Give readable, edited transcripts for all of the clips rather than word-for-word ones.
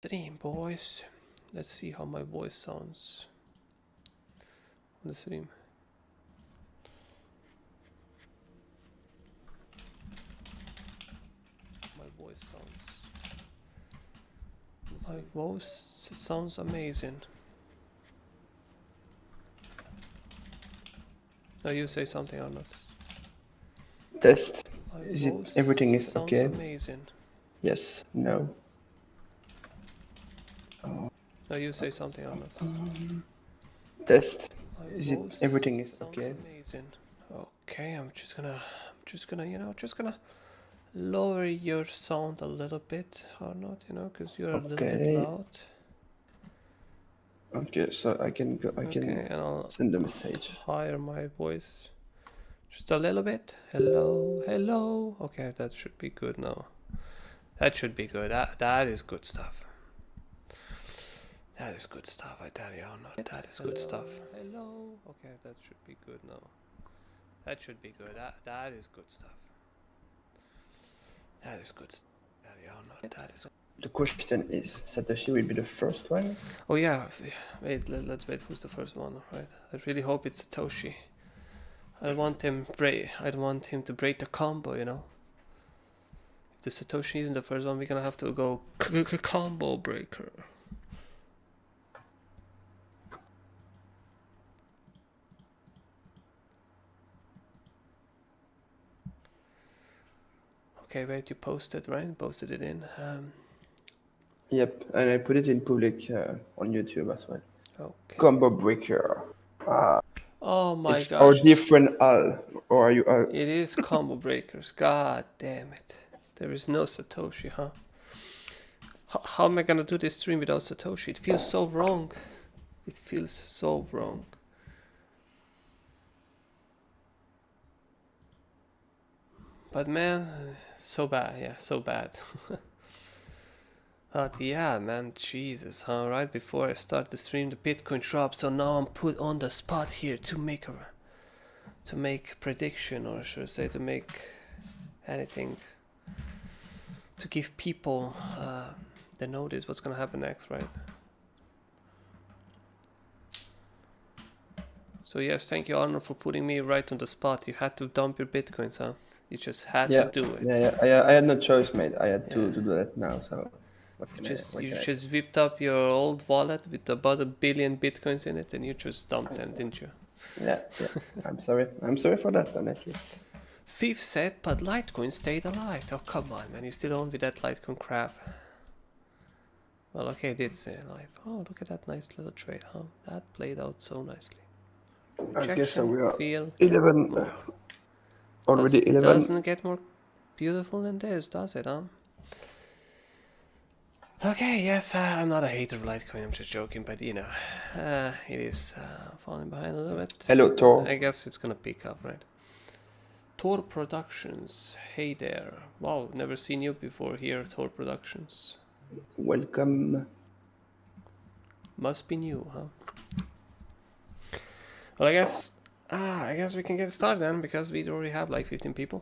Stream, boys. Let's see how my voice sounds on the stream. My voice sounds amazing. Now you say something or not? Test. Everything is okay? Amazing. Yes. No. Now you say something or not? Test. Everything is okay? Amazing. Okay, I'm just gonna lower your sound a little bit or not, because you're a little bit loud. Okay, so I can go. I can send a message. Higher my voice just a little bit. Hello, hello. Okay, that should be good now. That should be good. That is good stuff. That is good stuff, I tell you. That is good stuff. Hello. Okay, that should be good now. That should be good. That is good stuff. That is good. That is. The question is, Satoshi will be the first one? Oh yeah. Wait. Let's wait. Who's the first one? Right. I really hope it's Satoshi. I don't want him to break the combo. If the Satoshi isn't the first one, we're gonna have to go combo breaker. Okay, wait, you posted, right? Posted it in. Yep, and I put it in public on YouTube as well. Okay. Combo breaker. Oh my gosh. Or different or are you? It is combo breakers. God damn it. There is no Satoshi, huh? How am I gonna do this stream without Satoshi? It feels so wrong. It feels so wrong. But man, so bad, yeah, so bad. But yeah, man, Jesus, huh? Right before I start the stream, the Bitcoin dropped, so now I'm put on the spot here to make prediction, or should I say to make anything, to give people the notice what's gonna happen next, right? So yes, thank you, Arnold, for putting me right on the spot. You had to dump your Bitcoins, huh? You just had to do it. Yeah. I had no choice, mate. I had to do that now. So you just whipped up your old wallet with about 1 billion Bitcoins in it, and you just dumped them, didn't you? Yeah. I'm sorry. I'm sorry for that, honestly. Thief said, but Litecoin stayed alive. Oh, come on, man. You still on with that Litecoin crap. Well, okay, it did stay alive. Oh, look at that nice little trade, huh? That played out so nicely. I guess so. We are 11. Already 11. Doesn't get more beautiful than this, does it, huh? Okay, yes, I'm not a hater of Litecoin, I'm just joking, but it is falling behind a little bit. Hello, Tor. I guess it's gonna pick up, right? Tor Productions, hey there. Wow, never seen you before here, Tor Productions. Welcome. Must be new, huh? Well, I guess we can get started then, because we already have like 15 people.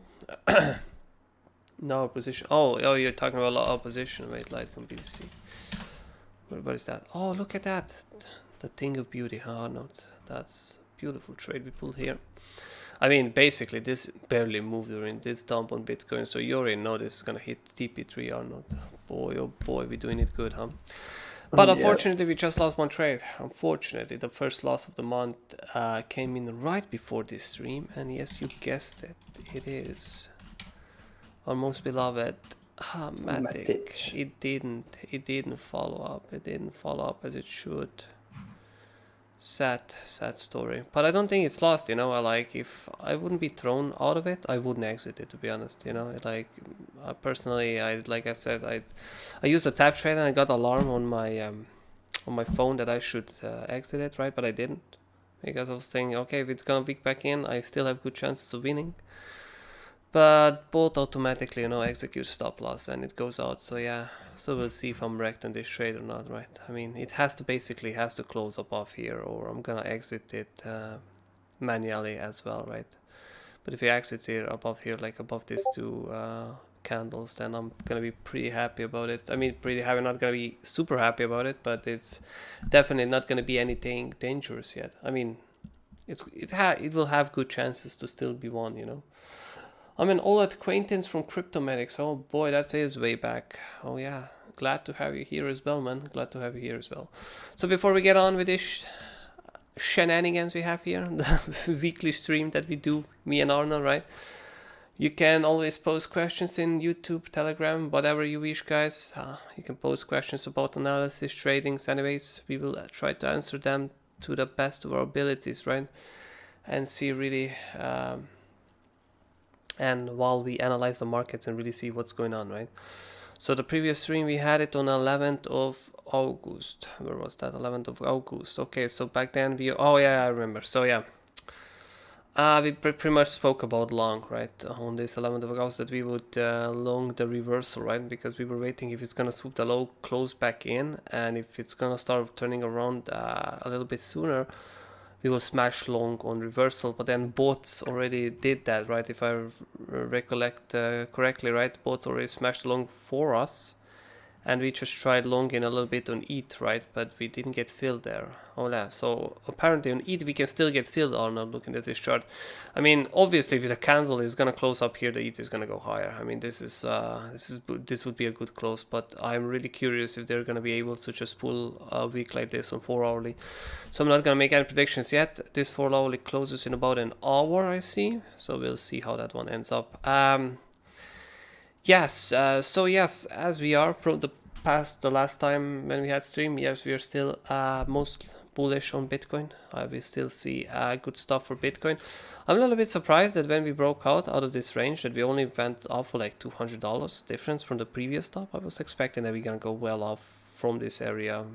No opposition. Oh, you're talking about opposition. Wait, Litecoin BTC. What is that? Oh, look at that. The thing of beauty, huh? Arnold. That's a beautiful trade we pulled here. I mean, basically, this barely moved during this dump on Bitcoin, so you already know this is gonna hit TP3, Arnold. Boy, oh boy, we're doing it good, huh? But unfortunately, we just lost one trade. Unfortunately, the first loss of the month came in right before this stream, and yes, you guessed it. It is our most beloved Matic. It didn't follow up. It didn't follow up as it should. Sad story. But I don't think it's lost, if I wouldn't be thrown out of it, I wouldn't exit it, to be honest, personally, like I said, I used a tap trade and I got alarm on my phone that I should exit it, right? But I didn't, because I was thinking, okay, if it's gonna wick back in, I still have good chances of winning. But both automatically, execute stop loss and it goes out. So yeah, so we'll see if I'm wrecked on this trade or not, right? I mean, it has to close above here, or I'm gonna exit it manually as well, right? But if it exits here above here, like above this two candles, then I'm gonna be pretty happy about it. I mean, pretty happy, not gonna be super happy about it, but it's definitely not gonna be anything dangerous yet. I mean, it will have good chances to still be won, you know. I'm an old acquaintance from Cryptomedics. Oh boy, that is way back. Oh yeah, glad to have you here as well, man. Glad to have you here as well. So before we get on with this shenanigans we have here, the weekly stream that we do, me and Arnaud, right? You can always post questions in YouTube, Telegram, whatever you wish, guys. You can post questions about analysis, tradings. Anyways, we will try to answer them to the best of our abilities, right? And see really, and while we analyze the markets and really see what's going on, right? So the previous stream, we had it on 11th of August. Where was that? 11th of August. Okay, so back then we... Oh yeah, I remember. So yeah. We pretty much spoke about long, right, on this 11th of August, that we would long the reversal, right, because we were waiting if it's going to swoop the low, close back in, and if it's going to start turning around a little bit sooner, we will smash long on reversal. But then bots already did that, right, if I recollect correctly, right, bots already smashed long for us, and we just tried long in a little bit on ETH, right, but we didn't get filled there. Oh yeah, so apparently on ETH we can still get filled. Or not, looking at this chart. I mean, obviously if the candle is gonna close up here, the ETH is gonna go higher. I mean, this would be a good close, but I'm really curious if they're gonna be able to just pull a week like this on 4 hourly. So I'm not gonna make any predictions yet. This 4 hourly closes in about an hour, I see. So we'll see how that one ends up. Yes, so yes, as we are from the last time when we had stream, yes, we are still most bullish on Bitcoin. We still see good stuff for Bitcoin. I'm a little bit surprised that when we broke out of this range, that we only went up for like $200 difference from the previous top. I was expecting that we're gonna go well off from this area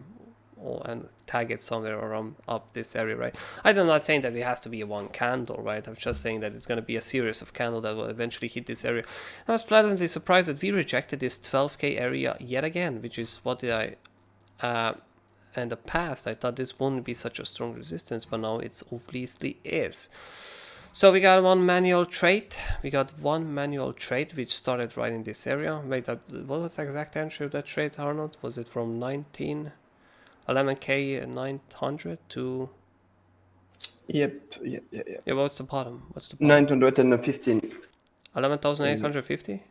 and tag it somewhere around up this area, right? I'm not saying that it has to be a one candle, right? I'm just saying that it's going to be a series of candles that will eventually hit this area. I was pleasantly surprised that we rejected this 12k area yet again, which is what I in the past I thought this wouldn't be such a strong resistance, but now it's obviously is. So we got one manual trade. Which started right in this area. Wait, what was the exact entry of that trade, Arnaud? Was it from 11k 900 to... Yep. Yeah, what's the bottom? 915. 11,850?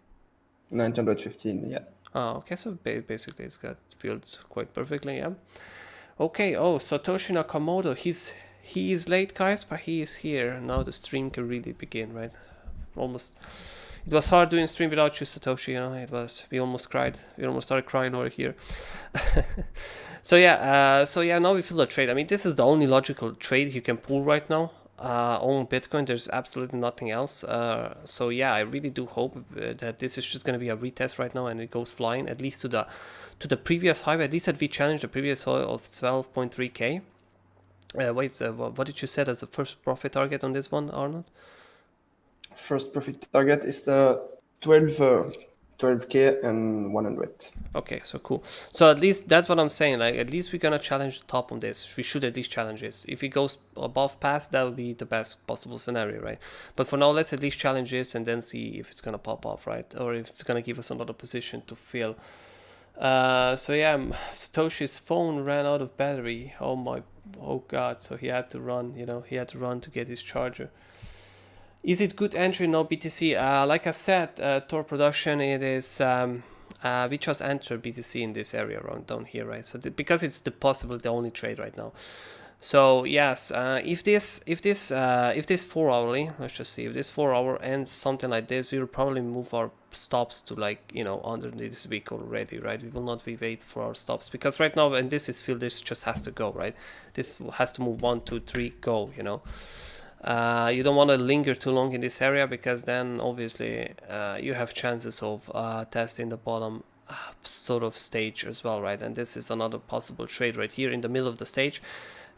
915, yeah. Oh, okay, so basically it's got filled quite perfectly, yeah. Okay, oh, Satoshi Nakamoto, he is late, guys, but he is here. Now the stream can really begin, right? It was hard doing stream without you, Satoshi, you know, we almost cried. We almost started crying over here. So yeah, now we fill the trade. I mean, this is the only logical trade you can pull right now on Bitcoin. There's absolutely nothing else. So yeah, I really do hope that this is just going to be a retest right now and it goes flying, at least to the previous high. At least that we challenged the previous high of 12.3k. What did you set as the first profit target on this one, Arnold? First profit target is the 12k and 100. Okay, so cool. So at least that's what I'm saying. Like, at least we're gonna challenge the top on this. We should at least challenge this. If it goes above past, that would be the best possible scenario, right? But for now, let's at least challenge this and then see if it's gonna pop off, right? Or if it's gonna give us another position to fill. So yeah, Satoshi's phone ran out of battery. Oh god! So he had to run. You know, he had to run to get his charger. Is it good entry? No BTC. Like I said, Tor production, it is. We just entered BTC in this area around down here, right? So because it's possibly the only trade right now. So yes, if this 4 hourly, let's just see, if this 4 hour ends something like this, we will probably move our stops to, like, you know, under this week already, right? We will not wait for our stops, because right now when this is filled, this just has to go, right? This has to move 1, 2, 3, go, you know. You don't want to linger too long in this area, because then obviously you have chances of testing the bottom sort of stage as well, right? And this is another possible trade right here in the middle of the stage.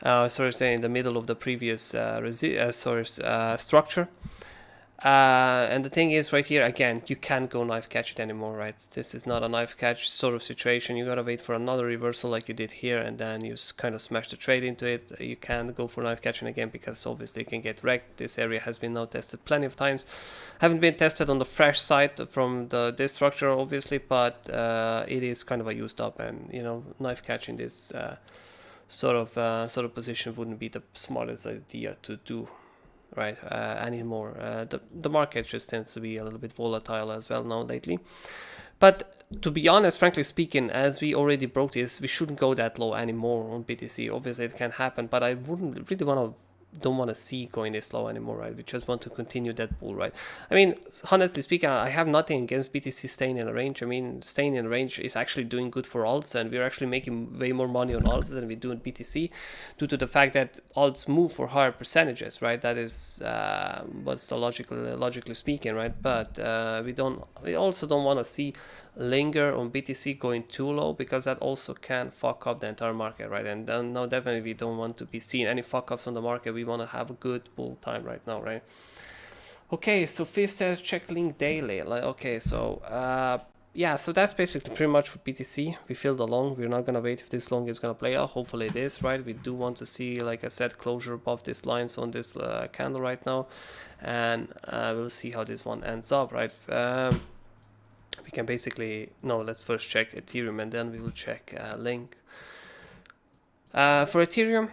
In the middle of the previous structure. And the thing is right here, again, you can't go knife catch it anymore, right? This is not a knife catch sort of situation. You gotta wait for another reversal like you did here, and then you kind of smash the trade into it. You can't go for knife catching again because obviously it can get wrecked. This area has been now tested plenty of times. Haven't been tested on the fresh side from this structure obviously, but it is kind of a used up, and you know, knife catching this sort of position wouldn't be the smartest idea to do right anymore. The market just tends to be a little bit volatile as well now lately, but to be honest, frankly speaking, as we already broke this, we shouldn't go that low anymore on BTC. Obviously it can happen, but I wouldn't really don't want to see going this low anymore, right? We just want to continue that bull, right? I mean, honestly speaking, I have nothing against BTC staying in a range. I mean, staying in a range is actually doing good for alts, and we're actually making way more money on alts than we do in BTC due to the fact that alts move for higher percentages, right? That is what's the logically speaking, right? But we also don't want to see linger on BTC going too low, because that also can fuck up the entire market, right? And then now definitely we don't want to be seeing any fuck ups on the market. We want to have a good bull time right now, right? Okay, so Fifth says check link daily. Like, okay, so yeah, so that's basically pretty much for BTC. We filled the long. We're not gonna wait if this long is gonna play out. Hopefully it is, right? We do want to see, like I said, closure above these lines on this candle right now, and we'll see how this one ends up, right? We can basically, no, let's first check Ethereum and then we will check Link. For Ethereum,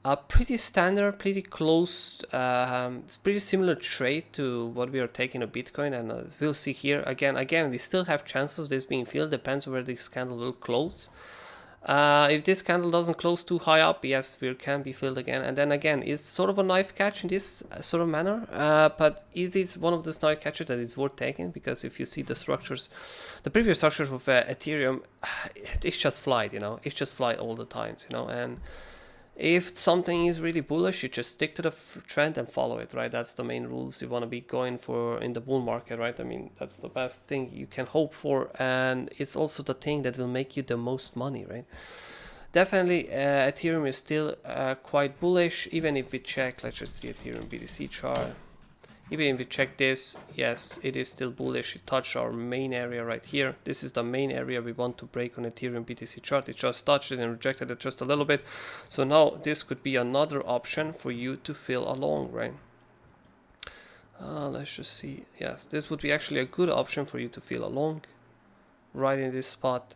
a pretty standard, pretty close, pretty similar trade to what we are taking of Bitcoin, and we'll see here again we still have chances of this being filled. Depends where this candle will close. If this candle doesn't close too high up, yes, we can be filled again. And then again, it's sort of a knife catch in this sort of manner, but it is one of those knife catches that is worth taking, because if you see the structures, the previous structures of Ethereum, it's just flight, you know, it's just flight all the times, you know. And if something is really bullish, you just stick to the trend and follow it, right? That's the main rules you want to be going for in the bull market, right? I mean, that's the best thing you can hope for, and it's also the thing that will make you the most money, right? Definitely, Ethereum is still quite bullish, even if we check, let's just see Ethereum BTC chart. Even if we check this, yes, it is still bullish. It touched our main area right here. This is the main area we want to break on Ethereum BTC chart. It just touched it and rejected it just a little bit. So now this could be another option for you to fill along, right? Let's just see. Yes, this would be actually a good option for you to fill along right in this spot.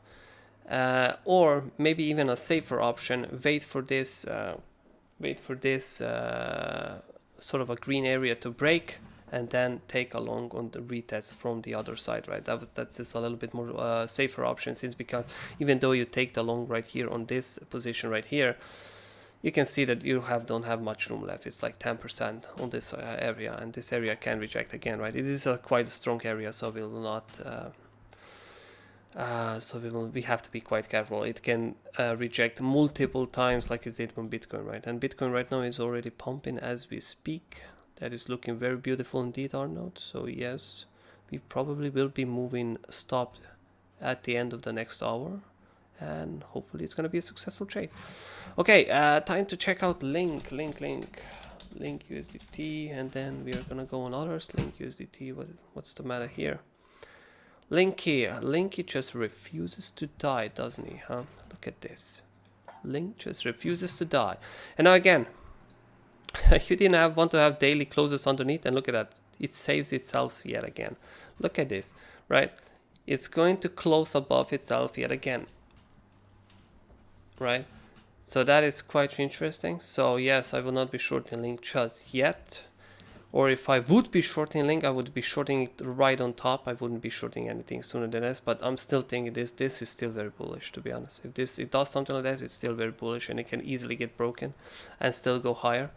Or maybe even a safer option, wait for this sort of a green area to break, and then take a long on the retest from the other side, right? That's just a little bit more safer option, since because even though you take the long right here on this position right here, you can see that you don't have much room left. It's like 10% on this area, and this area can reject again, right? It is quite a strong area, so we will not we have to be quite careful. It can reject multiple times like it did on Bitcoin, right? And Bitcoin right now is already pumping as we speak. That is looking very beautiful indeed, Arnaud. So yes, we probably will be moving stopped at the end of the next hour, and hopefully it's going to be a successful trade. Okay, time to check out Link USDT, and then we are going to go on others. Link USDT, what's the matter here? Linky just refuses to die, doesn't he, huh? Look at this. Link just refuses to die. And now again, you didn't want to have daily closes underneath, and look at that. It saves itself yet again. Look at this, right? It's going to close above itself yet again, right? So that is quite interesting. So yes, I will not be shorting Link just yet. Or if I would be shorting Link, I would be shorting it right on top. I wouldn't be shorting anything sooner than this, but I'm still thinking this is still very bullish, to be honest. If it does something like that, it's still very bullish, and it can easily get broken and still go higher.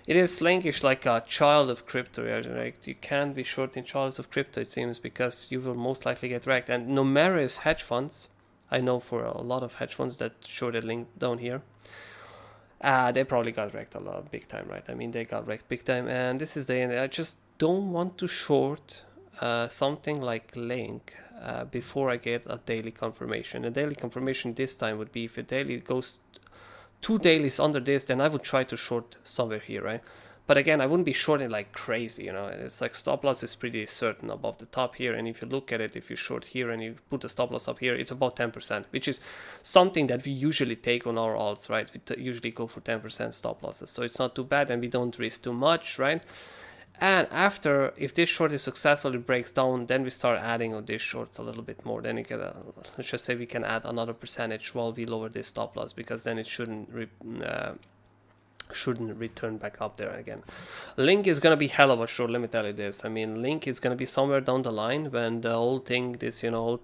It is Linkish like a child of crypto, right? You can't be shorting childs of crypto, it seems, because you will most likely get wrecked. And numerous hedge funds, I know for a lot of hedge funds that shorted Link down here, they probably got wrecked a lot, big time, right? I mean, they got wrecked big time, and this is the end. I just don't want to short something like Link before I get a daily confirmation. A daily confirmation this time would be if a daily goes 2 dailies under this, then I would try to short somewhere here, right? But again, I wouldn't be shorting like crazy, you know. It's like stop loss is pretty certain above the top here. And if you look at it, if you short here and you put the stop loss up here, it's about 10%, which is something that we usually take on our alts, right? We usually go for 10% stop losses. So it's not too bad and we don't risk too much, right? And after, if this short is successful, it breaks down, then we start adding on these shorts a little bit more. Then you can, let's just say we can add another percentage while we lower this stop loss, because then it shouldn't return back up there again. Link is gonna be hell of a short, let me tell you this. I mean, Link is gonna be somewhere down the line when the whole thing, this whole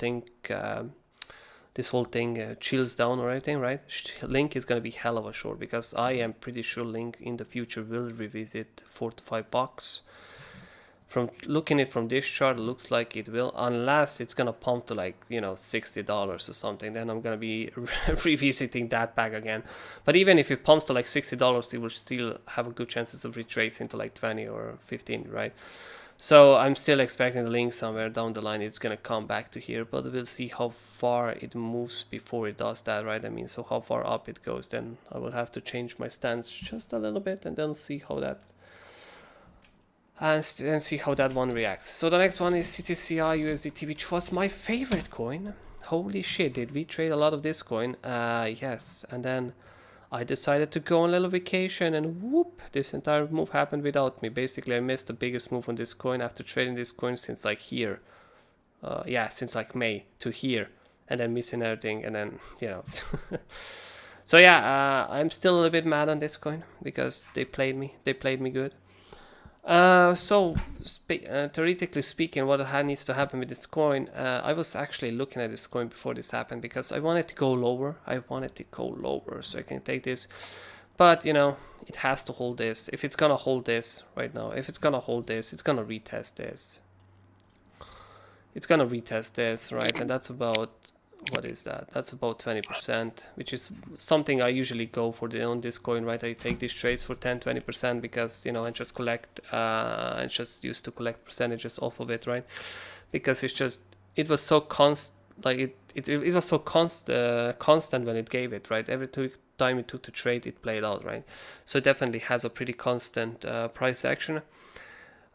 thing chills down or everything, right? Link is gonna be hell of a short, because I am pretty sure Link in the future will revisit $4 to $5. From looking at it from this chart, it looks like it will, unless it's gonna pump to like, you know, $60 or something. Then I'm gonna be revisiting that back again. But even if it pumps to like $60, it will still have a good chances of retracing to like 20 or 15, right? So I'm still expecting the Link somewhere down the line. It's gonna come back to here, but we'll see how far it moves before it does that, right? I mean, so how far up it goes, then I will have to change my stance just a little bit and then see how that. And see how that one reacts. So the next one is CTCI USDT, which was my favorite coin. Holy shit, did we trade a lot of this coin? Yes. And then I decided to go on a little vacation, and whoop, this entire move happened without me. Basically, I missed the biggest move on this coin after trading this coin since like here. Since like May to here. And then missing everything, and then, you know. So yeah, I'm still a little bit mad on this coin because they played me. They played me good. Theoretically speaking, what needs to happen with this coin, I was actually looking at this coin before this happened because I wanted to go lower. So I can take this, but you know, it has to hold this. If it's gonna hold this right now, if it's gonna hold this, it's gonna retest this. It's gonna retest this, right? And that's about, what is that? That's about 20%, which is something I usually go for on this coin, right? I take these trades for 10-20% because, you know, I just collect, I just used to collect percentages off of it, right? Because it was so constant when it gave it, right? Every time it took to trade, it played out, right? So it definitely has a pretty constant price action.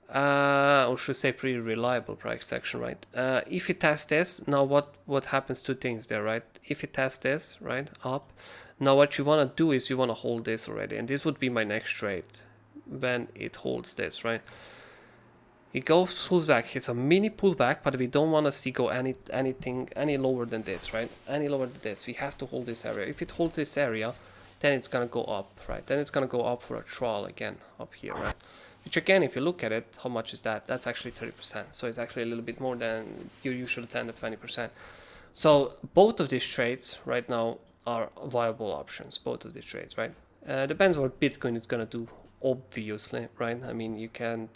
Or should say pretty reliable price action, right? If it tests this, now what happens? Two things there, right? If it tests this, right, up, now what you want to do is you want to hold this already, and this would be my next trade when it holds this, right? It pulls back. It's a mini pullback, but we don't want to see go any lower than this, right? Any lower than this, we have to hold this area. If it holds this area, then it's gonna go up, right? Then it's gonna go up for a trial again up here, right? Which again, if you look at it, how much is that? That's actually 30%. So it's actually a little bit more than your usual 10 to 20%. So both of these trades right now are viable options. Both of these trades, right? Depends what Bitcoin is gonna do, obviously, right? I mean, you can't.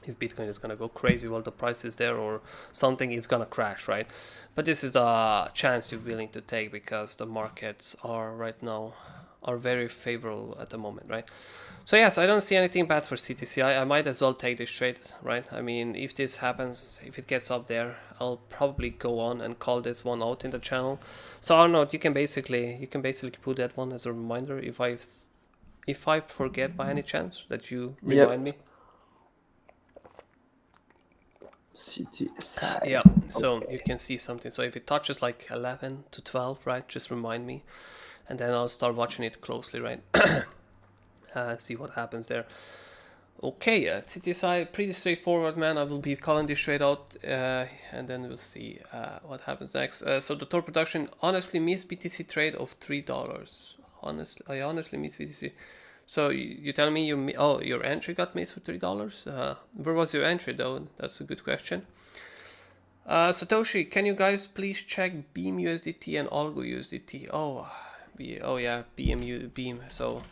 If Bitcoin is gonna go crazy while the price is there or something, it's gonna crash, right? But this is the chance you're willing to take because the markets are right now are very favorable at the moment, right? So yes, I don't see anything bad for CTCI. I might as well take this trade, right? I mean, if this happens, if it gets up there, I'll probably go on and call this one out in the channel. So Arnaud, you can basically put that one as a reminder if I forget by any chance that you remind me. CTCI. Yeah. So you can see something. So if it touches like 11 to 12, right? Just remind me, and then I'll start watching it closely, right? See what happens there. Okay, CTSI, pretty straightforward, man. I will be calling this straight out, and then we'll see what happens next. So the total production, honestly missed BTC trade of $3. I honestly missed BTC. So you tell me your entry got missed for $3? Where was your entry though? That's a good question. Satoshi, can you guys please check Beam USDT and Algo USDT? Oh yeah, Beam. So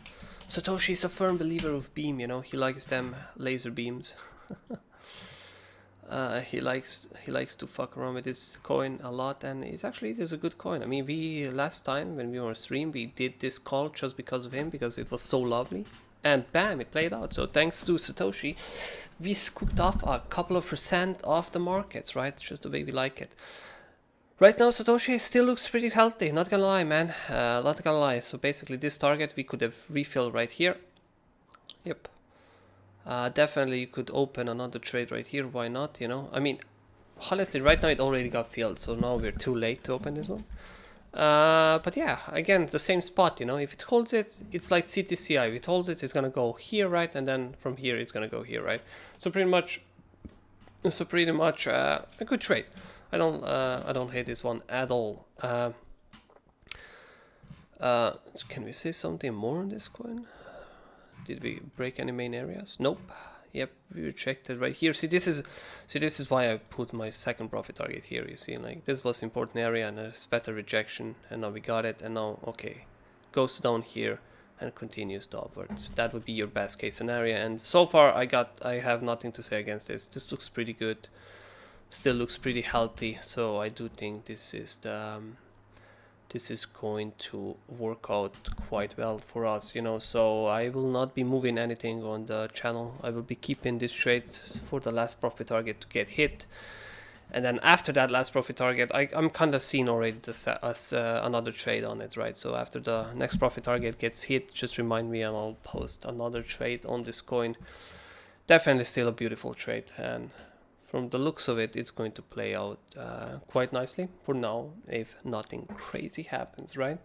Satoshi is a firm believer of Beam, you know, he likes them laser beams. He likes to fuck around with this coin a lot, and it is a good coin. I mean, last time when we were on stream, we did this call just because of him, because it was so lovely, and bam, it played out. So thanks to Satoshi, we scooped off a couple of % off the markets, right? Just the way we like it. Right now, Satoshi still looks pretty healthy, not gonna lie, man. Not gonna lie. So basically, this target we could have refilled right here. Yep. Definitely you could open another trade right here. Why not? You know, I mean, honestly, right now it already got filled, so now we're too late to open this one. But yeah, again, the same spot, you know, if it holds it, it's like CTCI. If it holds it, it's gonna go here, right? And then from here, it's gonna go here, right? So pretty much a good trade. I don't hate this one at all. Can we say something more on this coin? Did we break any main areas? Nope. Yep, we rejected right here. See, this is why I put my second profit target here. You see, like this was important area and it's better rejection, and now we got it, and now okay, goes down here and continues downwards. That would be your best case scenario. And so far, I have nothing to say against this. This looks pretty good. Still looks pretty healthy. So I do think this is the this is going to work out quite well for us, you know. So I will not be moving anything on the channel. I will be keeping this trade for the last profit target to get hit, and then after that last profit target, I'm kind of seeing already as another trade on it, right? So after the next profit target gets hit, just remind me and I'll post another trade on this coin. Definitely still a beautiful trade, and from the looks of it, it's going to play out quite nicely for now, if nothing crazy happens, right?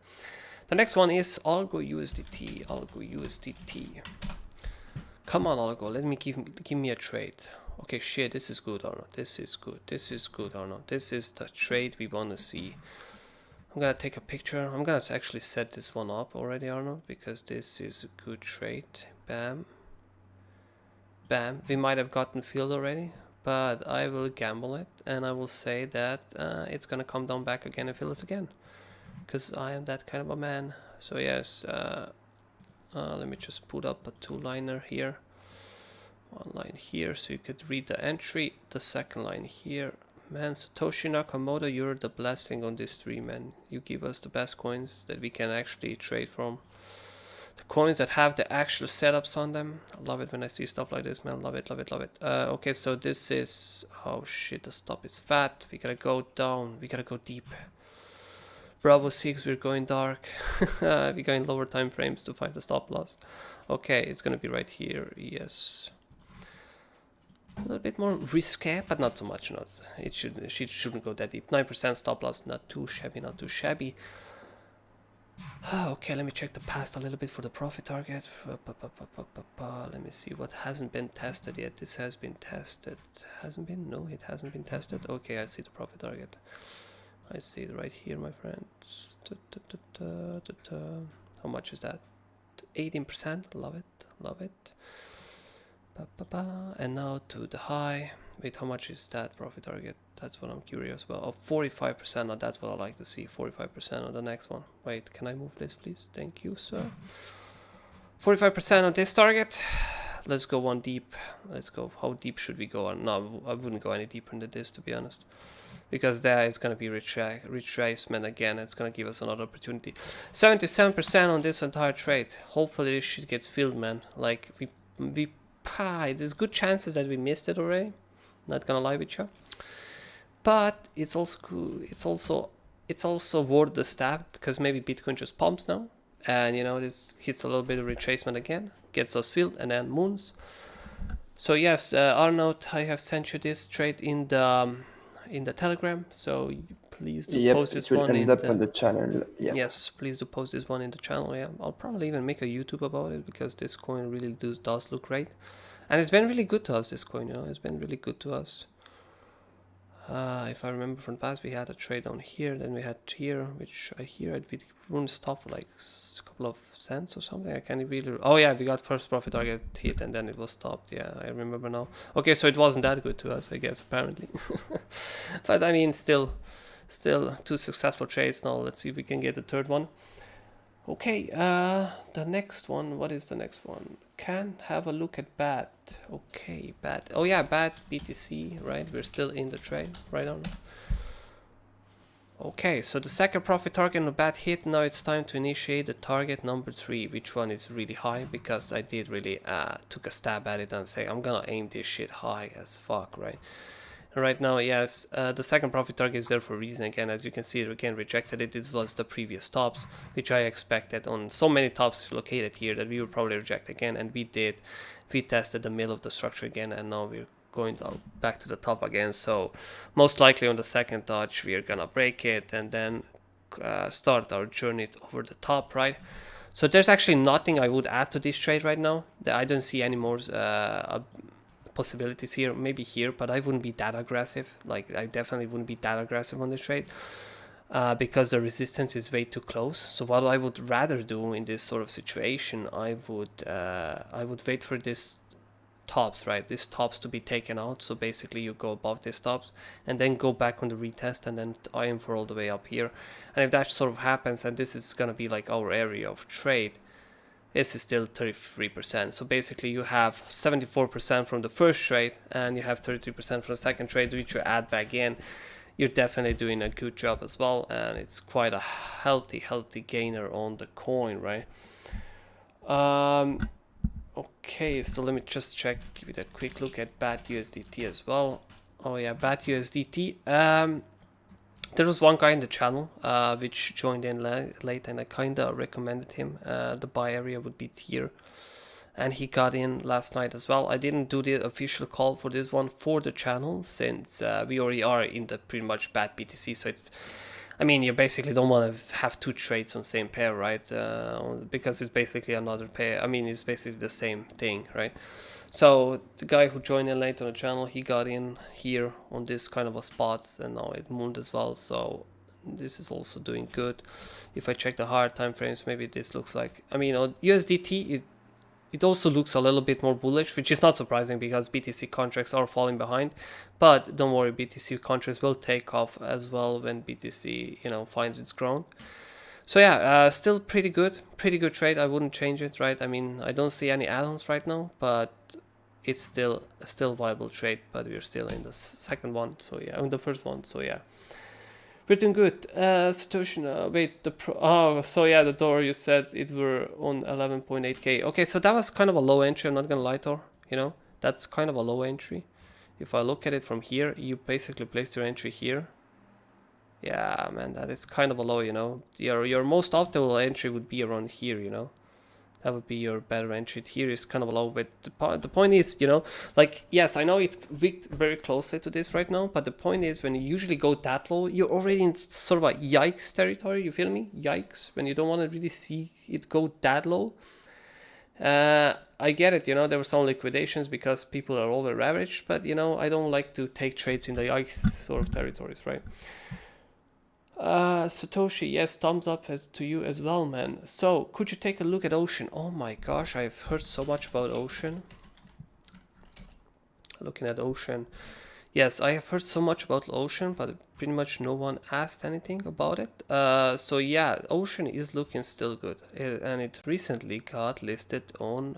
The next one is Algo USDT. Algo USDT. Come on, Algo, let me give me a trade. Okay, shit, this is good, Arnaud. This is good. This is good, Arnaud. This is the trade we want to see. I'm gonna take a picture. I'm gonna actually set this one up already, Arnaud, because this is a good trade. Bam. Bam. We might have gotten filled already, but I will gamble it, and I will say that it's gonna come down back again and fill us again, because I am that kind of a man. So yes, let me just put up a two-liner here, one line here, so you could read the entry, the second line here. Man, Satoshi Nakamoto, you're the blessing on this stream, man. You give us the best coins that we can actually trade from. The coins that have the actual setups on them. I love it when I see stuff like this, man. Love it, love it, love it. Okay, so this is... Oh shit, the stop is fat. We gotta go down. We gotta go deep. Bravo 6, we're going dark. We're going lower time frames to find the stop loss. Okay, it's gonna be right here. Yes. A little bit more risky, but not so much. Not. It shouldn't go that deep. 9% stop loss. Not too shabby, not too shabby. Okay, let me check the past a little bit for the profit target. Let me see what hasn't been tested yet. This has been tested. Hasn't been? No, it hasn't been tested. Okay, I see the profit target. I see it right here, my friends. How much is that? 18%. Love it. Love it. And now to the high. Wait, how much is that profit target? That's what I'm curious about. Oh, 45%. Now that's what I like to see. 45% on the next one. Wait, can I move this, please? Thank you, sir. 45% on this target. Let's go one deep. Let's go. How deep should we go? No, I wouldn't go any deeper into this, to be honest, because there is going to be retracement again. It's going to give us another opportunity. 77% on this entire trade. Hopefully this shit gets filled, man. Like there's good chances that we missed it already. Not gonna lie with you, but it's also cool. It's also worth the stab, because maybe Bitcoin just pumps now, and you know, this hits a little bit of retracement again, gets us filled, and then moons. So yes, Arnaud, I have sent you this trade in the Telegram. So please do post this one in the channel. Yep. Yes, please do post this one in the channel. Yeah, I'll probably even make a YouTube about it, because this coin really does look great. And it's been really good to us, this coin, you know, it's been really good to us. If I remember from the past, we had a trade down here, then we had here, which I hear we wouldn't stop for like a couple of cents or something. I can't really... Oh yeah, we got first profit target hit, and then it was stopped. Yeah, I remember now. Okay, so it wasn't that good to us, I guess, apparently. But I mean, still 2 successful trades now. Let's see if we can get the third one. Okay, the next one, what is the next one? Can have a look at BAT. Okay, BAT. Oh yeah, BAT, BTC, right? We're still in the trade, right on. Okay, so the second profit target on BAT hit. Now it's time to initiate the target number 3, which one is really high, because I did really took a stab at it and say I'm gonna aim this shit high as fuck, right? And right now, yes, the second profit target is there for a reason. Again, as you can see, it again rejected it. It was the previous tops, which I expected on so many tops located here that we would probably reject again, and we did. We tested the middle of the structure again, and now we're going back to the top again. So most likely on the second touch, we're gonna break it and then start our journey over the top, right? So there's actually nothing I would add to this trade right now. I don't see any more possibilities here, maybe here, but I wouldn't be that aggressive. Like, I definitely wouldn't be that aggressive on this trade because the resistance is way too close. So what I would rather do in this sort of situation, I would wait for this tops, right? These tops to be taken out. So basically you go above these tops and then go back on the retest and then aim for all the way up here. And if that sort of happens, and this is gonna be like our area of trade, this is still 33%. So basically you have 74% from the first trade and you have 33% from the second trade, which you add back in. You're definitely doing a good job as well, and it's quite a healthy gainer on the coin, right? Okay, so let me just check, give it a quick look at BAT USDT as well. Oh yeah, BAT USDT. There was one guy in the channel which joined in late, and I kind of recommended him. The buy area would be here, and he got in last night as well. I didn't do the official call for this one for the channel since we already are in the pretty much bad BTC. So it's, I mean, you basically don't want to have two trades on the same pair, right? Because it's basically another pair. I mean, it's basically the same thing, right? So the guy who joined in late on the channel, he got in here on this kind of a spot, and now it mooned as well. So this is also doing good. If I check the higher time frames, maybe this looks like, I mean, on USDT, it also looks a little bit more bullish, which is not surprising because BTC contracts are falling behind. But don't worry, BTC contracts will take off as well when BTC, you know, finds its ground. So yeah, still pretty good trade. I wouldn't change it, right? I mean, I don't see any add-ons right now, but it's still a viable trade. But we're still in the second one, so yeah, in the first one, so yeah, we're doing good. Satoshi, wait, so yeah, the door, you said it were on 11.8k. Okay, so that was kind of a low entry. I'm not gonna lie, Tor. You know, that's kind of a low entry. If I look at it from here, you basically placed your entry here. Yeah, man, that is kind of a low, you know. Your most optimal entry would be around here, you know. That would be your better entry. Here is kind of a low, but the point is, you know, like, yes, I know it wicked very closely to this right now, but the point is, when you usually go that low, you're already in sort of a yikes territory, you feel me? Yikes, when you don't want to really see it go that low. I get it, you know, there were some liquidations because people are over average, but, you know, I don't like to take trades in the yikes sort of territories, right? Satoshi, yes, thumbs up to you as well, man. So, could you take a look at Ocean? Oh my gosh, I've heard so much about Ocean. Looking at Ocean. Yes, I have heard so much about Ocean, but pretty much no one asked anything about it. So yeah, Ocean is looking still good. And it recently got listed on...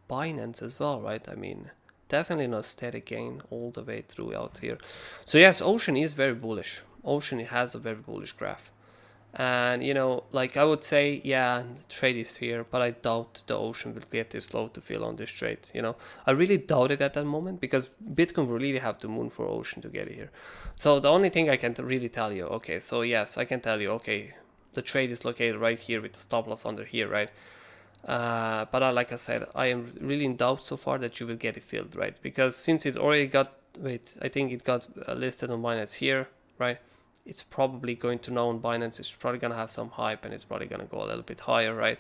Binance as well, right? I mean... Definitely not steady gain all the way throughout here. So yes, Ocean is very bullish. Ocean has a very bullish graph. And, you know, like I would say, yeah, the trade is here, but I doubt the Ocean will get this low to fill on this trade, you know. I really doubt it at that moment because Bitcoin will really have to moon for Ocean to get here. So the only thing I can really tell you, okay, so yes, I can tell you, okay, the trade is located right here with the stop loss under here, right? But like I said, I am really in doubt so far that you will get it filled, right? Because since it already got, I think it got listed on Binance here, right? It's probably going to know on Binance, it's probably going to have some hype and it's probably going to go a little bit higher, right?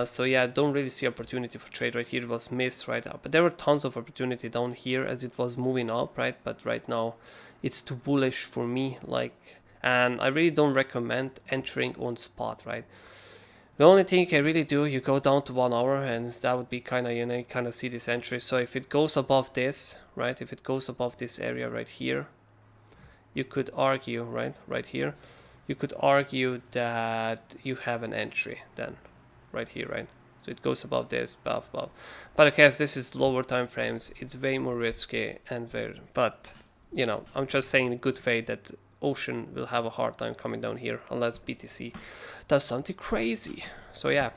So yeah, don't really see opportunity for trade right here. It was missed right up, but there were tons of opportunity down here as it was moving up, right? But right now it's too bullish for me, like, and I really don't recommend entering on spot, right? The only thing you can really do, you go down to 1 hour, and that would be kind of, you know, kind of see this entry. So if it goes above this, right, if it goes above this area right here, you could argue, right here, you could argue that you have an entry then, right here, right? So it goes above this, above. But okay, if this is lower time frames, it's way more risky and very, but, you know, I'm just saying in good faith that Ocean will have a hard time coming down here unless BTC does something crazy. So yeah,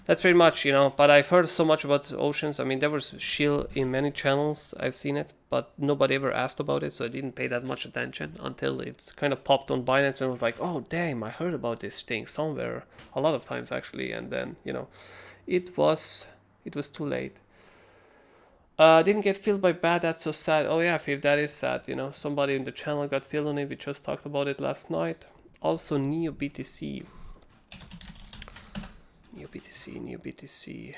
That's pretty much, you know, but I've heard so much about the oceans. I mean, there was shill in many channels. I've seen it, but nobody ever asked about it, so I didn't pay that much attention until it kind of popped on Binance and was like, oh, damn, I heard about this thing somewhere, a lot of times actually, and then, you know, it was too late. Didn't get filled by bad, that's so sad. Oh yeah, Fif, that is sad, you know, somebody in the channel got filled on it, we just talked about it last night. Also, Neo BTC. New BTC.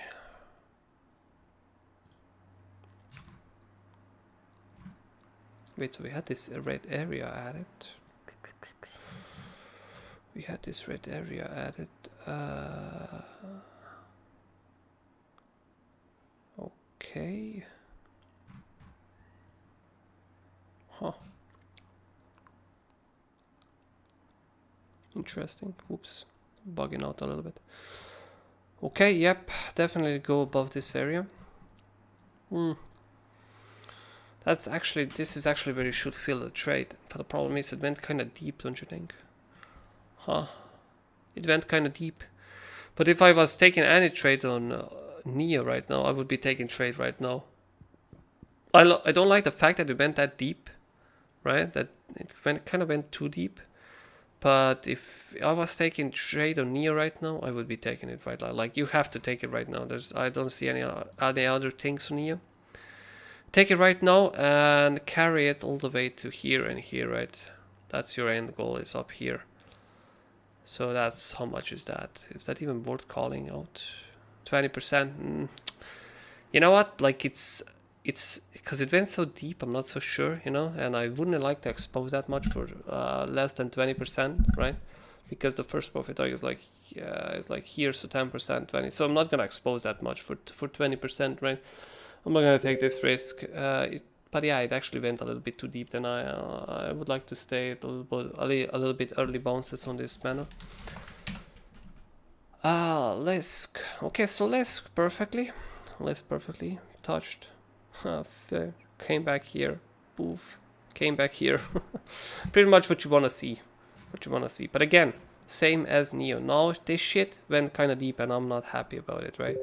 Wait, so we had this red area added. Okay. Huh. Interesting. Oops. Bugging out a little bit. Okay, yep, definitely go above this area. This is actually where you should fill the trade. But the problem is it went kind of deep, don't you think? Huh. It went kind of deep. But if I was taking any trade on Neo right now, I would be taking trade right now. I don't like the fact that it went that deep, right? That it kind of went too deep. But if I was taking trade on Neo right now, I would be taking it right now. Like, you have to take it right now. I don't see any other things on Neo. Take it right now and carry it all the way to here and here, right? That's your end goal, is up here. So that's, how much is that? Is that even worth calling out? 20%? You know what? Like, it's because it went so deep, I'm not so sure, you know, and I wouldn't like to expose that much for less than 20%, right? Because the first profit target is like, it's like here, so 10%, 20. So I'm not gonna expose that much for 20%, right? I'm not gonna take this risk. But yeah, it actually went a little bit too deep. Then I would like to stay a little bit early bounces on this manner. Lisk. Okay, so Lisk perfectly touched. Came back here. Poof. Came back here. Pretty much what you wanna see. But again, same as Neo. Now this shit went kind of deep, and I'm not happy about it, right?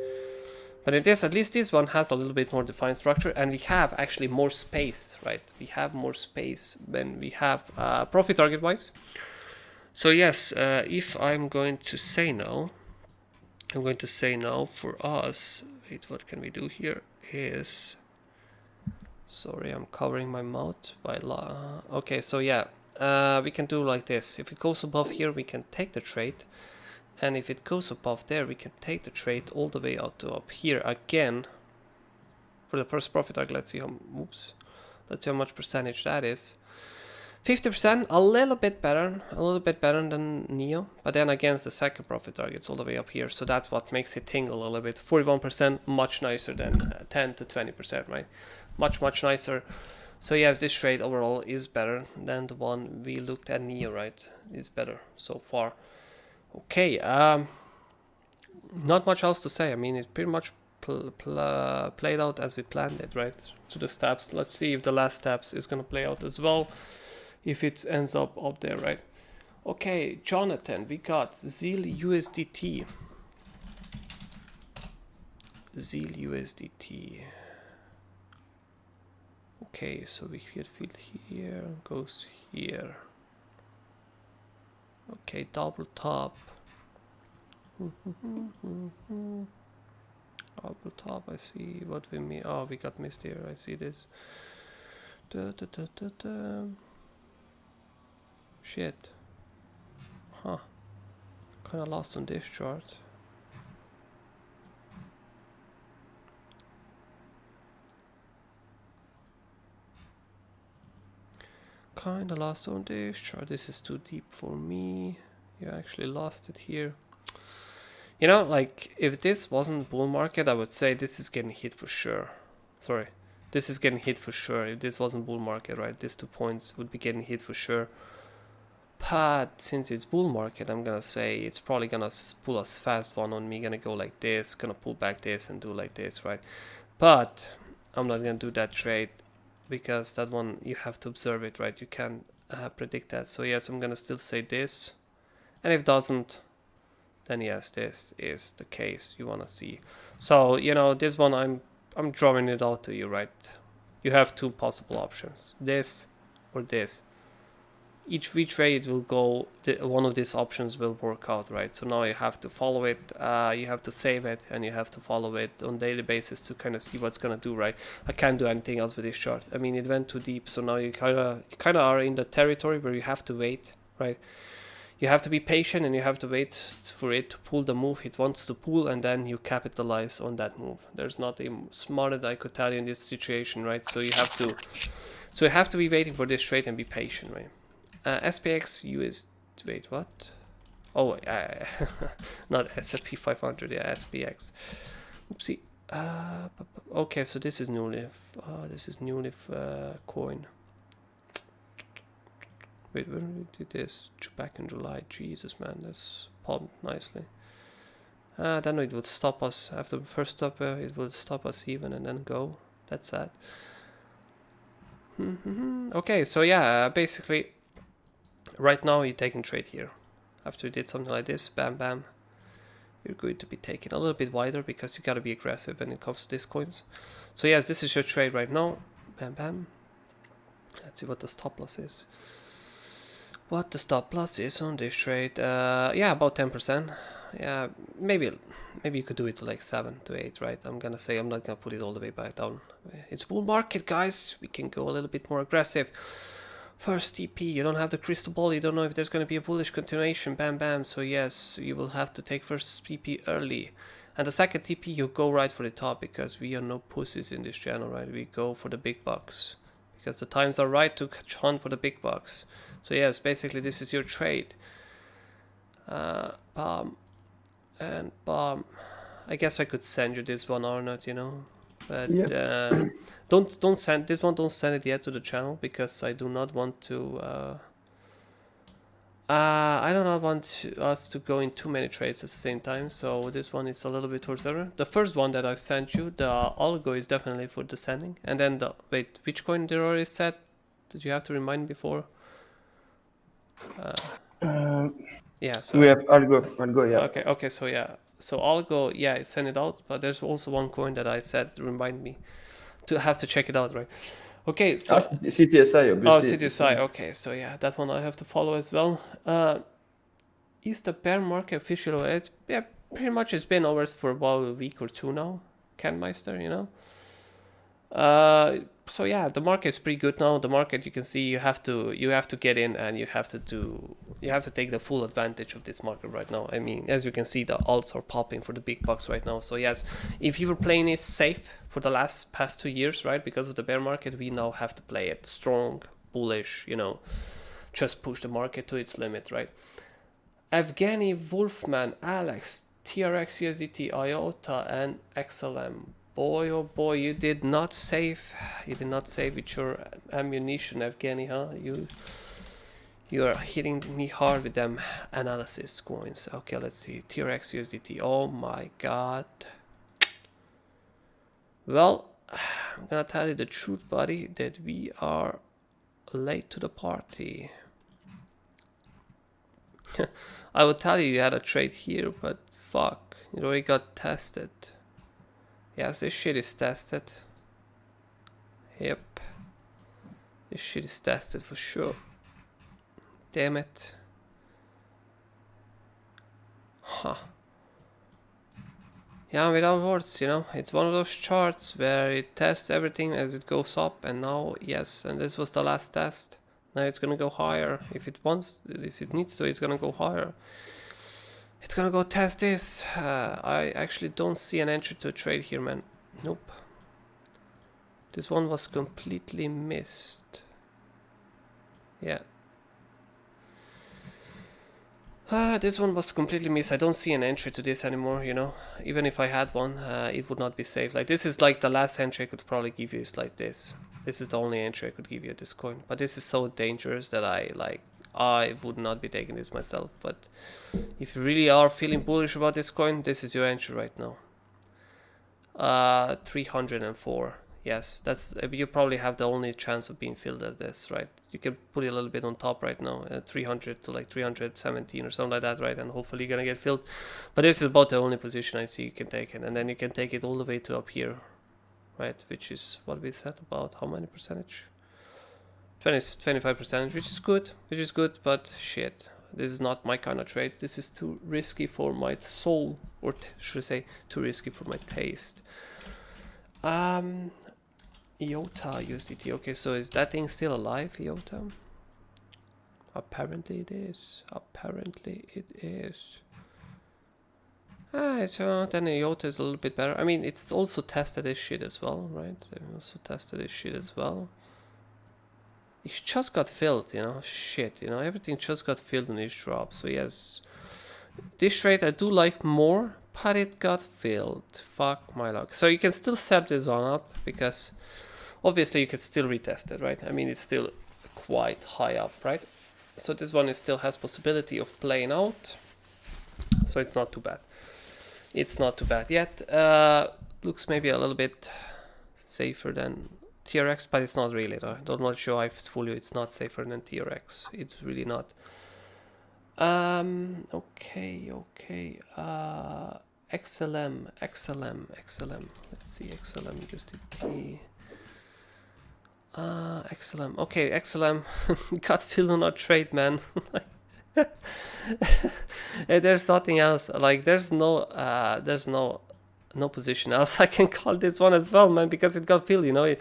But it is, at least this one has a little bit more defined structure, and we have actually more space, right? We have more space when we have profit target wise. So yes, if I'm going to say no, for us. Wait, what can we do here? Is, sorry, I'm covering my mouth by okay, so yeah, we can do like this. If it goes above here, we can take the trade. And if it goes above there, we can take the trade all the way out to up here again. For the first profit target, let's see how much percentage that is. 50%, a little bit better than Neo. But then again, the second profit target's all the way up here, so that's what makes it tingle a little bit. 41%, much nicer than 10 to 20%, right? Much nicer. So yes, this trade overall is better than the one we looked at Neo, right? It's better so far. Okay, not much else to say. I mean, it pretty much played out as we planned it, right? So the steps, let's see if the last steps is gonna play out as well, if it ends up there, right? Okay, Jonathan, we got Zeal USDT. Okay, so we get filled here, goes here. Okay, double top. Double top, I see what we mean. Oh, we got missed here, I see this. Shit. Huh. Kinda lost on this chart. Kinda lost on this chart. This is too deep for me. You actually lost it here. You know, like, if this wasn't bull market, I would say this is getting hit for sure. Sorry, this is getting hit for sure. If this wasn't bull market, right, these 2 points would be getting hit for sure. But since it's bull market, I'm gonna say it's probably gonna pull us fast one on me. Gonna go like this, gonna pull back this and do like this, right? But I'm not gonna do that trade, because that one you have to observe it, right? You can't predict that. So yes, I'm gonna still say this, and if it doesn't, then yes, this is the case you want to see. So, you know, this one I'm drawing it out to you, right? You have two possible options, this or this. Which way it will go, one of these options will work out, right? So now you have to follow it, you have to save it, and you have to follow it on a daily basis to kind of see what's gonna do, right? I can't do anything else with this chart. I mean, it went too deep, so now you kind of are in the territory where you have to wait, right? You have to be patient and you have to wait for it to pull the move it wants to pull, and then you capitalize on that move. There's nothing smarter that I could tell you in this situation, right? So you have to be waiting for this trade and be patient, right? SPX US, wait, what? Oh, not S&P 500, yeah, SPX. Oopsie. Okay, so this is newly, coin. Wait, when we did this? Back in July. Jesus, man, that's pumped nicely. Then it would stop us after the first stop. It would stop us even and then go. That's sad. Okay, so yeah, basically. Right now you're taking trade here. After you did something like this, bam bam, you're going to be taking a little bit wider because you gotta be aggressive when it comes to these coins. So yes, this is your trade right now. Bam bam. Let's see what the stop loss is. What the stop loss is on this trade? Yeah, about 10%. Yeah, maybe you could do it to like 7 to 8, right? I'm gonna say I'm not gonna put it all the way back down. It's bull market, guys. We can go a little bit more aggressive. First TP, you don't have the crystal ball, you don't know if there's going to be a bullish continuation, bam bam, so yes, you will have to take first TP early. And the second TP, you go right for the top, because we are no pussies in this channel, right? We go for the big bucks, because the times are right to hunt for the big bucks. So yes, basically this is your trade. Bomb and bomb. I guess I could send you this one, Arnaud, you know, but yep. Don't send this one. Don't send it yet to the channel, because I do not want to. I do not want us to go in too many trades at the same time. So this one is a little bit towards the. The first one that I've sent you, the algo, is definitely for descending. And then the which coin did you already set? Did you have to remind me before? Yeah. So we have algo. Yeah. Okay. So yeah. So algo. Yeah, send it out. But there's also one coin that I said to remind me to have to check it out, right? Okay, so CTSI, obviously. Oh, CTSI. Okay, so yeah, that one I have to follow as well. Is the bear market official? Yeah, pretty much it's been over for about a week or two now. Kenmeister, you know. So yeah, the market is pretty good now. The market, you can see, you have to get in, and you have to take the full advantage of this market right now. I mean, as you can see, the alts are popping for the big bucks right now. So yes, if you were playing it safe for the past 2 years, right, because of the bear market, we now have to play it strong, bullish, you know, just push the market to its limit, right? Evgeny, Wolfman, Alex, TRX, USDT, IOTA, and XLM. Boy, oh boy, you did not save with your ammunition, Evgeny, huh? You are hitting me hard with them analysis coins. Okay, let's see. TRX, USDT. Oh my god. Well, I'm gonna tell you the truth, buddy, that we are late to the party. I would tell you had a trade here, but fuck, it already got tested. Yes, this shit is tested. Yep. This shit is tested for sure. Damn it. Huh. Yeah, without words, you know. It's one of those charts where it tests everything as it goes up, and now, yes, and this was the last test. Now it's gonna go higher. If it needs to, it's gonna go higher. It's gonna go test this. I actually don't see an entry to a trade here, man. Nope. This one was completely missed. Yeah. This one was completely missed. I don't see an entry to this anymore, you know. Even if I had one, it would not be safe. Like, this is like the last entry I could probably give you is like this. This is the only entry I could give you at this coin. But this is so dangerous that I would not be taking this myself. But if you really are feeling bullish about this coin, this is your entry right now. 304. Yes, that's you probably have the only chance of being filled at this, right? You can put it a little bit on top right now, 300 to like 317 or something like that, right? And hopefully you're gonna get filled. But this is about the only position I see you can take it, and then you can take it all the way to up here, right? Which is what we said about how many percentage? 25%, which is good, but shit. This is not my kind of trade. This is too risky for my soul, or should I say, too risky for my taste. IOTA USDT. Okay, so is that thing still alive, IOTA? Apparently it is. So then IOTA is a little bit better. I mean, it's also tested this shit as well, right? It just got filled, you know, shit, you know, everything just got filled in this drop. So yes, this trade I do like more, but it got filled. Fuck my luck. So you can still set this one up, because obviously you can still retest it, right? I mean, it's still quite high up, right? So this one still has possibility of playing out. So it's not too bad. It's not too bad yet. Looks maybe a little bit safer than TRX, but it's not really though. I'm not sure if it's fully, it's not safer than TRX. It's really not. Okay. XLM. Let's see, XLM USDT. XLM. Okay, XLM got filled on our trade, man. There's nothing else. Like there's no position else I can call this one as well, man, because it got filled, you know.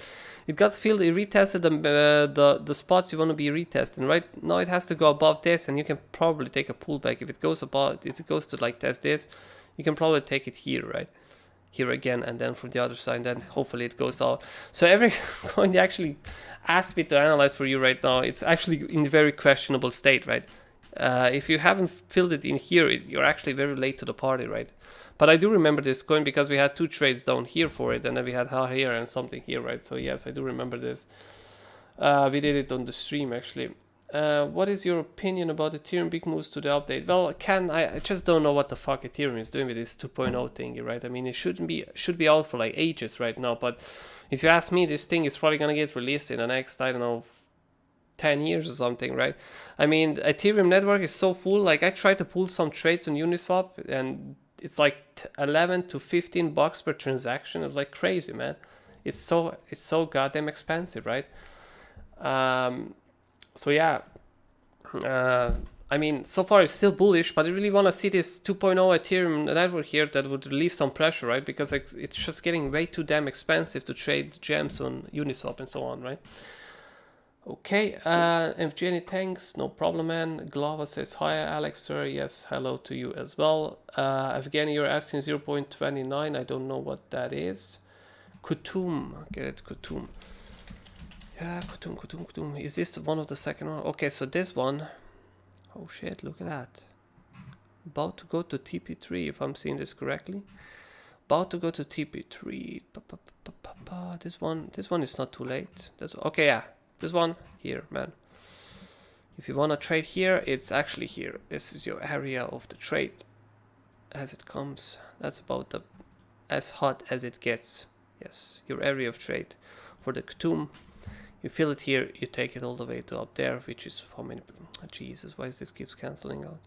It got filled, it retested the spots you want to be retesting. Right now it has to go above this, and you can probably take a pullback. If it goes above, if it goes to like test this, you can probably take it here, right? Here again, and then from the other side, then hopefully it goes out. So every coin you actually asked me to analyze for you right now, it's actually in a very questionable state, right? If you haven't filled it in here, you're actually very late to the party, right? But I do remember this coin because we had 2 trades down here for it, and then we had here and something here, right? So yes, I do remember this. We did it on the stream actually. What is your opinion about Ethereum big moves to the update? Well, I just don't know what the fuck Ethereum is doing with this 2.0 thingy, right? I mean, it should be out for like ages right now, but if you ask me, this thing is probably gonna get released in the next, I don't know, 10 years or something, right? I mean, Ethereum network is so full. Like I tried to pull some trades on Uniswap, and it's like 11 to 15 bucks per transaction. It's like crazy, man. It's so goddamn expensive, right? So yeah, I mean, so far it's still bullish, but I really want to see this 2.0 Ethereum network here that would relieve some pressure, right? Because it's just getting way too damn expensive to trade gems on Uniswap and so on, right? Okay, Evgeny, thanks, no problem, man. Glava says hi, Alex, sir. Yes, hello to you as well. Evgeny, you're asking 0.29. I don't know what that is. Kutum, get it, Kutum. Yeah, Kutum. Is this one of the second one? Okay, so this one. Oh shit, look at that. About to go to TP3, if I'm seeing this correctly. About to go to TP3. This one is not too late. That's okay, yeah. This one here, man. If you want to trade here, it's actually here. This is your area of the trade as it comes. That's about as hot as it gets. Yes, your area of trade for the Kutum. You fill it here, you take it all the way to up there, which is how many? Oh, Jesus, why is this keeps cancelling out?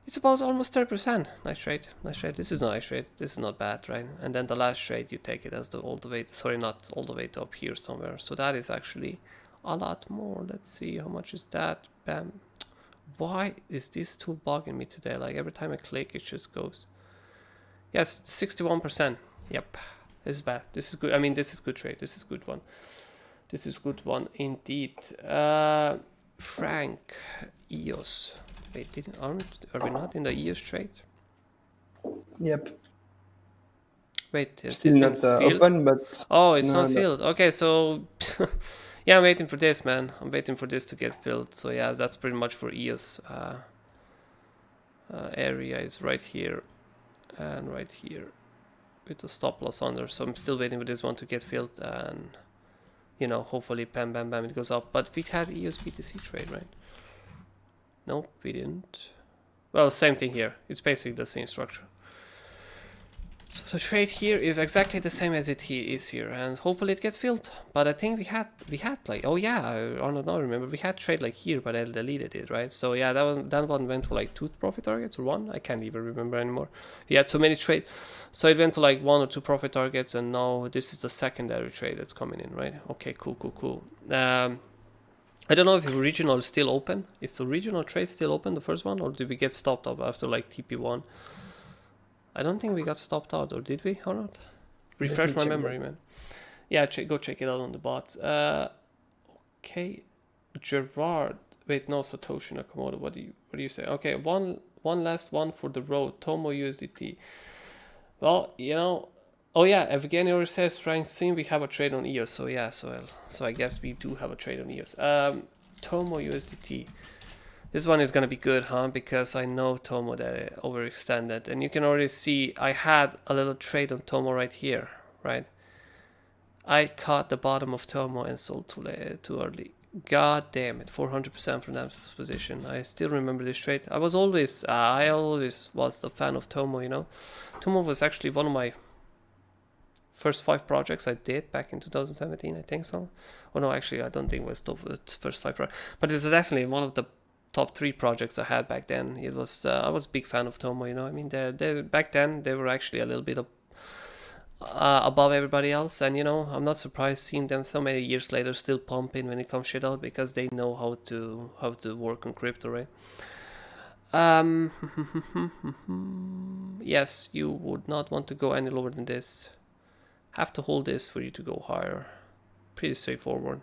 It's about almost 30%. Nice trade, nice trade. This is a nice trade. This is not bad, right? And then the last trade, you take it as all the way. Sorry, not all the way to up here somewhere. So that is actually a lot more. Let's see, how much is that? Bam. Why is this tool bugging me today? Like every time I click, it just goes. Yes, 61%. Yep, this is bad. This is good. I mean, this is good trade. This is good one. This is good one indeed. Frank, EOS. Wait, are we not in the EOS trade? Yep. Wait, still not open, but oh, it's not filled. Okay, so yeah, I'm waiting for this, man. I'm waiting for this to get filled. So yeah, that's pretty much for EOS. Area is right here and right here with the stop loss under. So I'm still waiting for this one to get filled, and you know, hopefully bam bam bam it goes up. But we had EOS BTC trade, right? Nope, we didn't. Well, same thing here. It's basically the same structure. So the trade here is exactly the same as it is here, and hopefully it gets filled. But I think we had like, oh yeah, I don't know, remember we had trade like here, but I deleted it, right? So yeah, that one went for like 2 profit targets or 1. I can't even remember anymore. We had so many trade, so it went to like 1 or 2 profit targets, and now this is the secondary trade that's coming in, right? Okay, cool. I don't know if the regional is still open. Is the regional trade still open, the first one, or did we get stopped up after like TP1? I don't think we got stopped out, or did we, or not? Refresh my memory, man. Yeah, go check it out on the bots. Okay, Gerard. Wait, no, Satoshi Nakamoto. What do you say? Okay, one last one for the road. Tomo USDT. Well, you know. Oh yeah, Evgeny already says trying soon we have a trade on EOS. So yeah, so I guess we do have a trade on EOS. Tomo USDT. This one is gonna be good, huh? Because I know Tomo that it overextended, and you can already see I had a little trade on Tomo right here, right? I caught the bottom of Tomo and sold too early. God damn it, 400% from that position. I still remember this trade. I always was a fan of Tomo, you know. Tomo was actually one of my first 5 projects I did back in 2017, I think so. Oh no, actually I don't think it was the first 5 projects, but it's definitely one of the top 3 projects I had back then. It was I was a big fan of Tomo, you know. I mean, they back then they were actually a little bit above everybody else, and you know, I'm not surprised seeing them so many years later still pumping when it comes shit out, because they know how to work on crypto, right? Yes, you would not want to go any lower than this. Have to hold this for you to go higher. Pretty straightforward.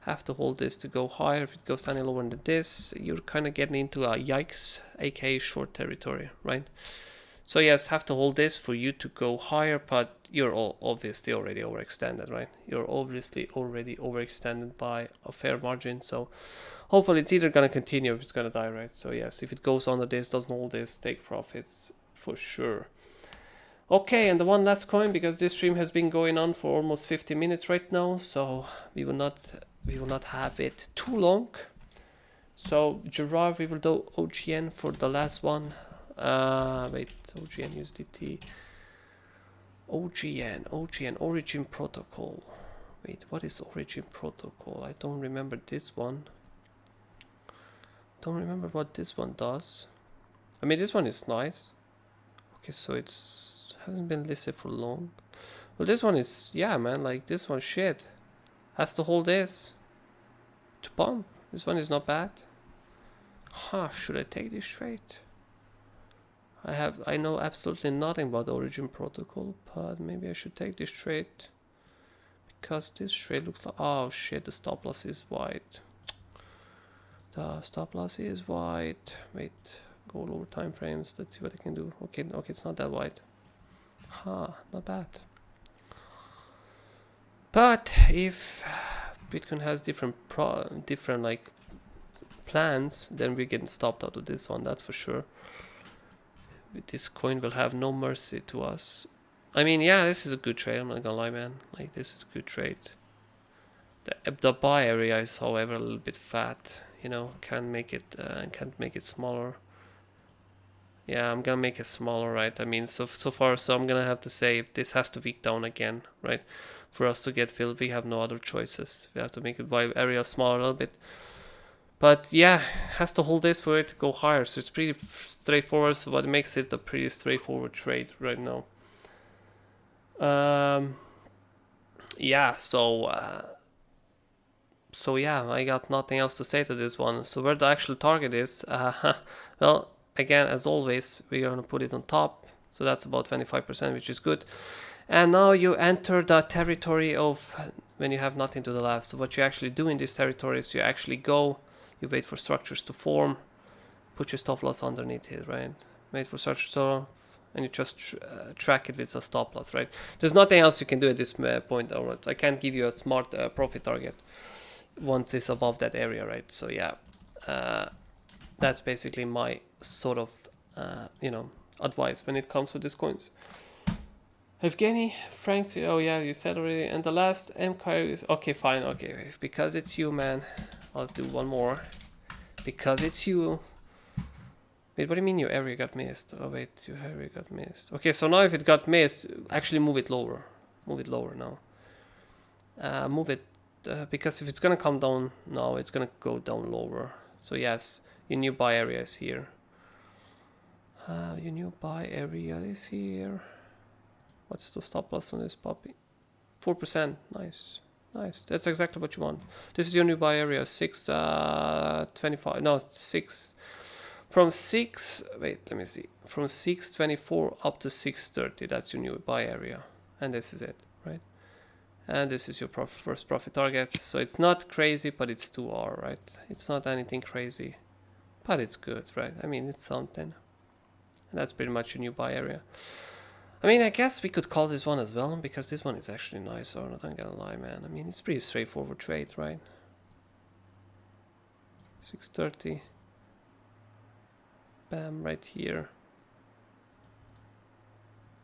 Have to hold this to go higher. If it goes any lower than this, you're kind of getting into a yikes, aka short territory, right? So yes, have to hold this for you to go higher, but you're obviously already overextended, right? You're obviously already overextended by a fair margin, so hopefully it's either gonna continue or it's gonna die, right? So yes, if it goes under this, doesn't hold this, take profits for sure. Okay, and the one last coin, because this stream has been going on for almost 50 minutes right now, so we will not have it too long. So Gerard, we will do OGN for the last one. Wait, OGN USDT. OGN, Origin Protocol. Wait, what is Origin Protocol? I don't remember this one. Don't remember what this one does. I mean, this one is nice. Okay, so it's hasn't been listed for long. Well, this one is, yeah, man, like this one shit has to hold this to pump. This one is not bad. Huh, should I take this trade? I know absolutely nothing about the Origin Protocol, but maybe I should take this trade, because this trade looks like, oh shit, the stop loss is wide. The stop loss is wide. Wait, go lower time frames. Let's see what I can do. Okay, it's not that wide. Huh, not bad. But if Bitcoin has different like plans, then we're getting stopped out of this one, that's for sure. This coin will have no mercy to us. I mean, yeah, this is a good trade, I'm not gonna lie, man. Like, this is a good trade. The buy area is, however, a little bit fat, you know. Can't make it smaller. Yeah, I'm gonna make it smaller, right? I mean, so far, I'm gonna have to say, if this has to weak down again, right? For us to get filled, we have no other choices. We have to make the buy area smaller a little bit. But yeah, has to hold this for it to go higher. So it's pretty straightforward. So what makes it a pretty straightforward trade right now. Yeah, so yeah, I got nothing else to say to this one. So where the actual target is, well, again, as always, we're gonna put it on top. So that's about 25%, which is good. And now you enter the territory of when you have nothing to the left. So what you actually do in this territory is you actually go, you wait for structures to form, put your stop loss underneath it, right? Wait for structures to, and you just track it with a stop loss, right? There's nothing else you can do at this point, alright? I can't give you a smart profit target once it's above that area, right? So yeah, that's basically my sort of, advice when it comes to these coins. Evgeny, Frank, oh yeah, you said already. And the last MKR is, okay, fine, okay. Because it's you, man. I'll do one more. Because it's you. Wait, what do you mean your area got missed? Oh wait, your area got missed. Okay, so now if it got missed, actually move it lower. Move it lower now. Move it, because if it's gonna come down now, it's gonna go down lower. So yes, your new buy area is here. Your new buy area is here. What's the stop loss on this puppy? 4%. Nice. Nice. That's exactly what you want. This is your new buy area. 625. No, 6. From 6. Wait, let me see. From 624 up to 630. That's your new buy area. And this is it, right? And this is your first profit target. So it's not crazy, but it's 2R, right? It's not anything crazy, but it's good, right? I mean, it's something. And that's pretty much your new buy area. I mean, I guess we could call this one as well, because this one is actually nice, or not gonna lie, man. I mean, it's pretty straightforward trade, right? 630. Bam, right here.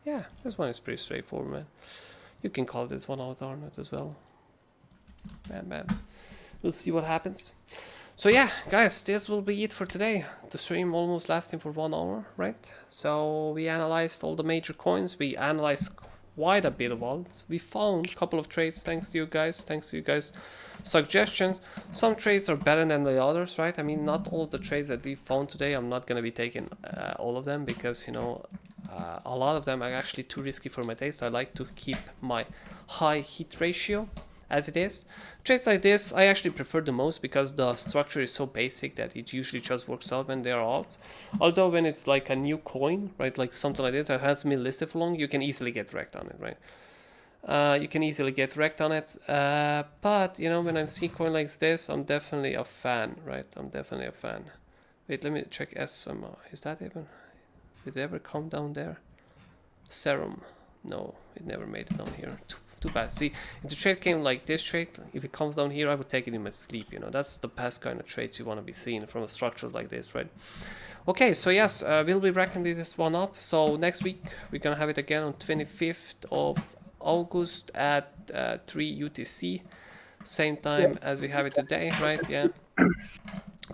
Yeah, this one is pretty straightforward, man. You can call this one out, Arnaud, as well. Bam, bam. We'll see what happens. So yeah, guys, this will be it for today. The stream almost lasting for 1 hour, right? So we analyzed all the major coins. We analyzed quite a bit of wallets. We found a couple of trades thanks to you guys. Thanks to you guys' suggestions. Some trades are better than the others, right? I mean, not all of the trades that we found today. I'm not going to be taking all of them because, you know, a lot of them are actually too risky for my taste. I like to keep my high hit ratio as it is. Trades like this I actually prefer the most because the structure is so basic that it usually just works out when they are alts. Although when it's like a new coin, right, like something like this that hasn't been listed for long, you can easily get wrecked on it, right? You can easily get wrecked on it. But you know, when I see coin like this, I'm definitely a fan, right? I'm definitely a fan. Wait, let me check SMR. Is that even? Did it ever come down there? Serum. No, it never made it down here. Too bad. See, if the trade came like this trade, if it comes down here, I would take it in my sleep, you know. That's the best kind of trades you want to be seeing from a structure like this, right? Okay, so yes, we'll be wrapping this one up. So next week, we're going to have it again on 25th of August at 3 UTC. Same time as we have it today, right? Yeah.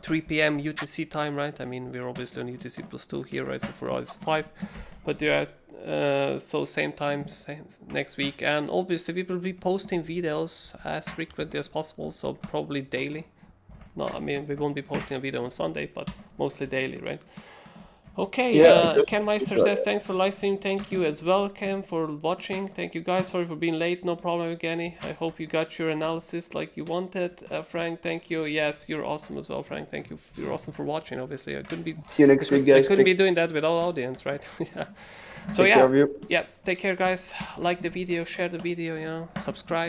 3 p.m. UTC time, right? I mean, we're obviously on UTC +2 here, right? So for us it's 5. But yeah, so same time, same next week. And obviously we will be posting videos as frequently as possible, so probably daily. No, I mean, we won't be posting a video on Sunday, but mostly daily, right? Okay, yeah, Ken Meister says thanks for live stream. Thank you as well, Ken, for watching. Thank you guys. Sorry for being late. No problem, Evgeny. I hope you got your analysis like you wanted. Frank, thank you. Yes, you're awesome as well, Frank. Thank you. You're awesome for watching. Obviously, I couldn't be. See you next week, guys. I couldn't be doing that without audience, right? Yeah. So take care of you. Yeah. Take care, guys. Like the video, share the video. You know, subscribe.